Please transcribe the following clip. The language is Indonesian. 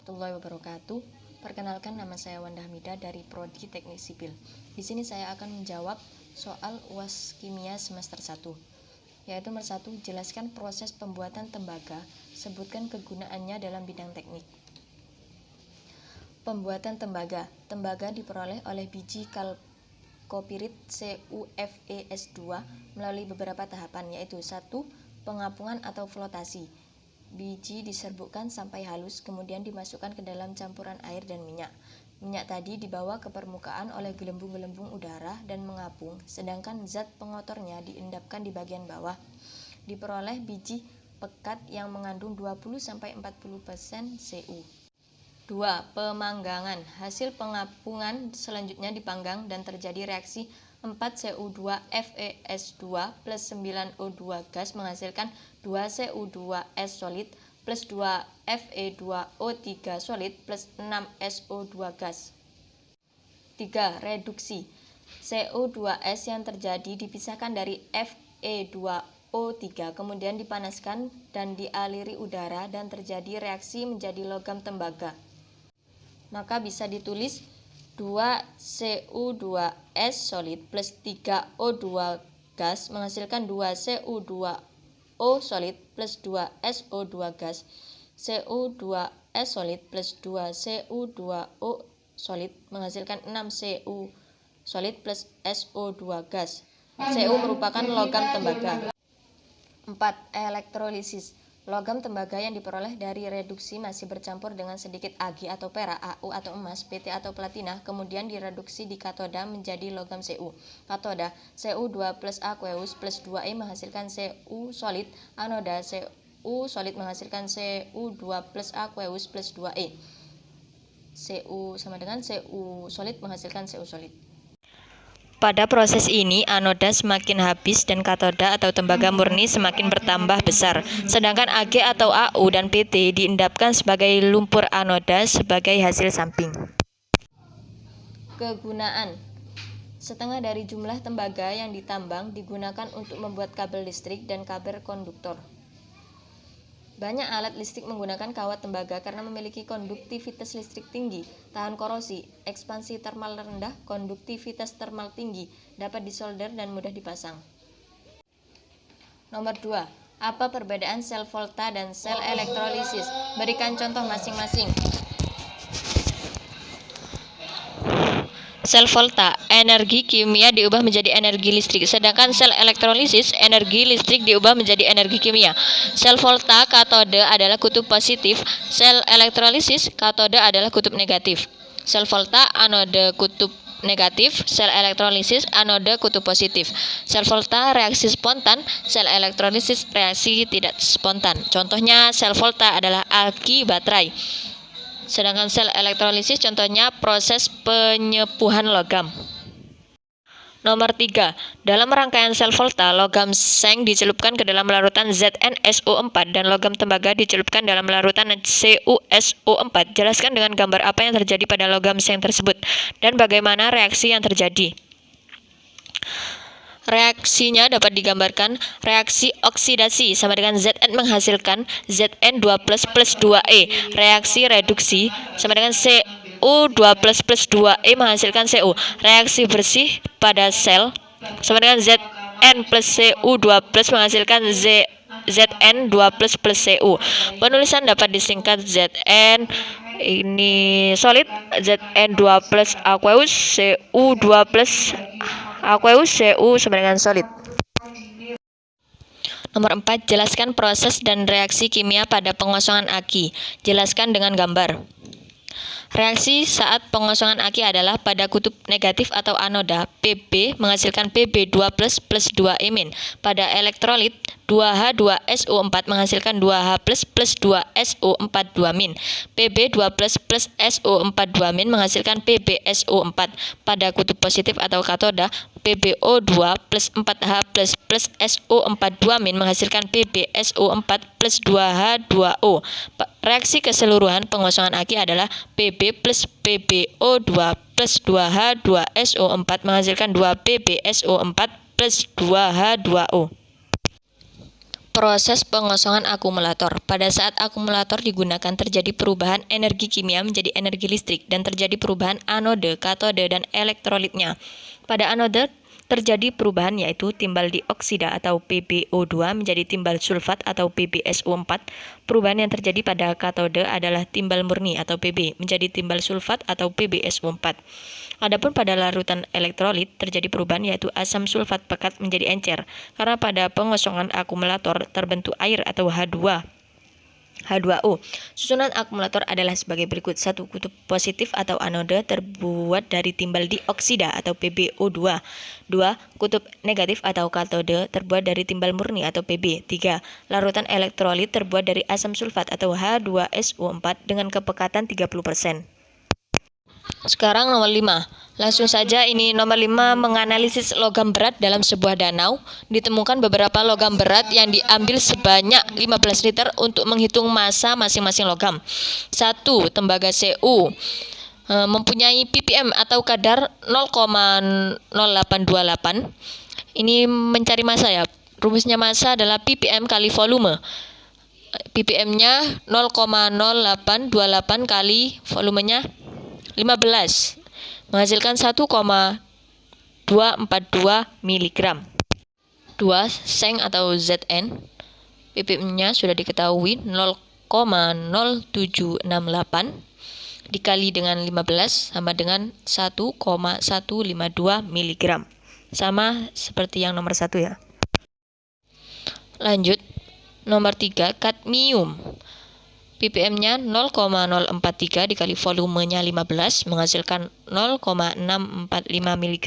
warahmatullahi wabarakatuh. Perkenalkan, nama saya Wanda Hamida dari Prodi Teknik Sipil. Di sini saya akan menjawab soal UAS Kimia semester 1. Yaitu nomor 1, jelaskan proses pembuatan tembaga, sebutkan kegunaannya dalam bidang teknik. Pembuatan tembaga. Tembaga diperoleh oleh biji kalkopirit CuFeS2 melalui beberapa tahapan, yaitu 1. Pengapungan atau flotasi. Biji diserbukkan sampai halus, kemudian dimasukkan ke dalam campuran air dan minyak. Minyak tadi dibawa ke permukaan oleh gelembung-gelembung udara dan mengapung, sedangkan zat pengotornya diendapkan di bagian bawah. Diperoleh biji pekat yang mengandung 20-40% Cu. 2. Pemanggangan. Hasil pengapungan selanjutnya dipanggang dan terjadi reaksi 4Cu2FeS2 plus 9O2 gas menghasilkan 2Cu2S solid plus 2Fe2O3 solid plus 6SO2 gas. 3. Reduksi. CO2S yang terjadi dipisahkan dari Fe2O3 kemudian dipanaskan dan dialiri udara dan terjadi reaksi menjadi logam tembaga. Maka bisa ditulis 2Cu2S solid plus 3O2 gas menghasilkan 2Cu2O solid plus 2SO2 gas. Cu2S solid plus 2Cu2O solid menghasilkan 6Cu solid plus SO2 gas. Cu merupakan logam tembaga. 4. Elektrolisis. Logam tembaga yang diperoleh dari reduksi masih bercampur dengan sedikit Ag atau perak, Au atau emas, Pt atau platina, kemudian direduksi di katoda menjadi logam Cu. Katoda, Cu2 plus aqueous plus 2E menghasilkan Cu solid. Anoda, Cu solid menghasilkan Cu2 plus aqueous plus 2E. Cu sama dengan Cu solid menghasilkan Cu solid. Pada proses ini, anoda semakin habis dan katoda atau tembaga murni semakin bertambah besar. Sedangkan Ag atau Au dan Pt diendapkan sebagai lumpur anoda sebagai hasil samping. Kegunaan. Setengah dari jumlah tembaga yang ditambang digunakan untuk membuat kabel listrik dan kabel konduktor. Banyak alat listrik menggunakan kawat tembaga karena memiliki konduktivitas listrik tinggi, tahan korosi, ekspansi termal rendah, konduktivitas termal tinggi, dapat disolder dan mudah dipasang. Nomor 2. Apa perbedaan sel volta dan sel elektrolisis? Berikan contoh masing-masing. Sel volta, energi kimia diubah menjadi energi listrik, sedangkan sel elektrolisis, energi listrik diubah menjadi energi kimia. Sel volta, katode adalah kutub positif, sel elektrolisis, katode adalah kutub negatif. Sel volta, anode kutub negatif, sel elektrolisis, anode kutub positif. Sel volta, reaksi spontan, sel elektrolisis, reaksi tidak spontan. Contohnya, sel volta adalah aki baterai. Sedangkan sel elektrolisis contohnya proses penyepuhan logam. Nomor 3. Dalam rangkaian sel volta, logam seng dicelupkan ke dalam larutan ZnSO4 dan logam tembaga dicelupkan dalam larutan CuSO4. Jelaskan dengan gambar apa yang terjadi pada logam seng tersebut dan bagaimana reaksi yang terjadi. Reaksinya dapat digambarkan reaksi oksidasi sama dengan Zn menghasilkan Zn2 plus 2E. Reaksi reduksi sama dengan Cu2 plus 2E menghasilkan Cu. Reaksi bersih pada sel sama dengan Zn plus Cu2 plus menghasilkan Zn2 plus Cu. Penulisan dapat disingkat Zn ini solid, Zn2 plus aqueous, Cu2 plus aqueous, Cu sama dengan solid. Nomor 4. Jelaskan proses dan reaksi kimia pada pengosongan aki. Jelaskan dengan gambar. Reaksi saat pengosongan aki adalah pada kutub negatif atau anoda, Pb menghasilkan Pb2 plus 2E-. Pada elektrolit, 2H2SO4 menghasilkan 2H plus 2SO4 2-. Pb2 plus SO4 2- menghasilkan PbSO4. Pada kutub positif atau katoda, PbO2 plus 4H plus SO4 2- menghasilkan PbSO4 plus 2H2O. Reaksi keseluruhan pengosongan aki adalah Pb plus PbO2 plus 2H2SO4 menghasilkan 2PbSO4 plus 2H2O. Proses pengosongan akumulator. Pada saat akumulator digunakan terjadi perubahan energi kimia menjadi energi listrik dan terjadi perubahan anode, katode, dan elektrolitnya. Pada anode terjadi perubahan yaitu timbal dioksida atau PbO2 menjadi timbal sulfat atau PbSO4. Perubahan yang terjadi pada katode adalah timbal murni atau Pb menjadi timbal sulfat atau PbSO4. Adapun pada larutan elektrolit terjadi perubahan yaitu asam sulfat pekat menjadi encer karena pada pengosongan akumulator terbentuk air atau H2O. Susunan akumulator adalah sebagai berikut. 1. Kutub positif atau anode terbuat dari timbal dioksida atau PbO2. 2. Kutub negatif atau katode terbuat dari timbal murni atau Pb. 3. Larutan elektrolit terbuat dari asam sulfat atau H2SO4 dengan kepekatan 30%. Sekarang nomor 5. Langsung saja ini nomor 5 menganalisis logam berat dalam sebuah danau. Ditemukan beberapa logam berat yang diambil sebanyak 15 liter untuk menghitung massa masing-masing logam. 1. Tembaga Cu mempunyai ppm atau kadar 0,0828. Ini mencari massa ya. Rumusnya massa adalah ppm kali volume. ppm-nya 0,0828 kali volumenya 15 menghasilkan 1,242 mg. 2. Seng atau Zn, ppm-nya sudah diketahui 0,0768 dikali dengan 15 sama dengan 1,152 mg. Sama seperti yang nomor 1 ya. Lanjut, nomor 3 kadmium. ppm-nya 0,043 dikali volumenya 15 menghasilkan 0,645 mg.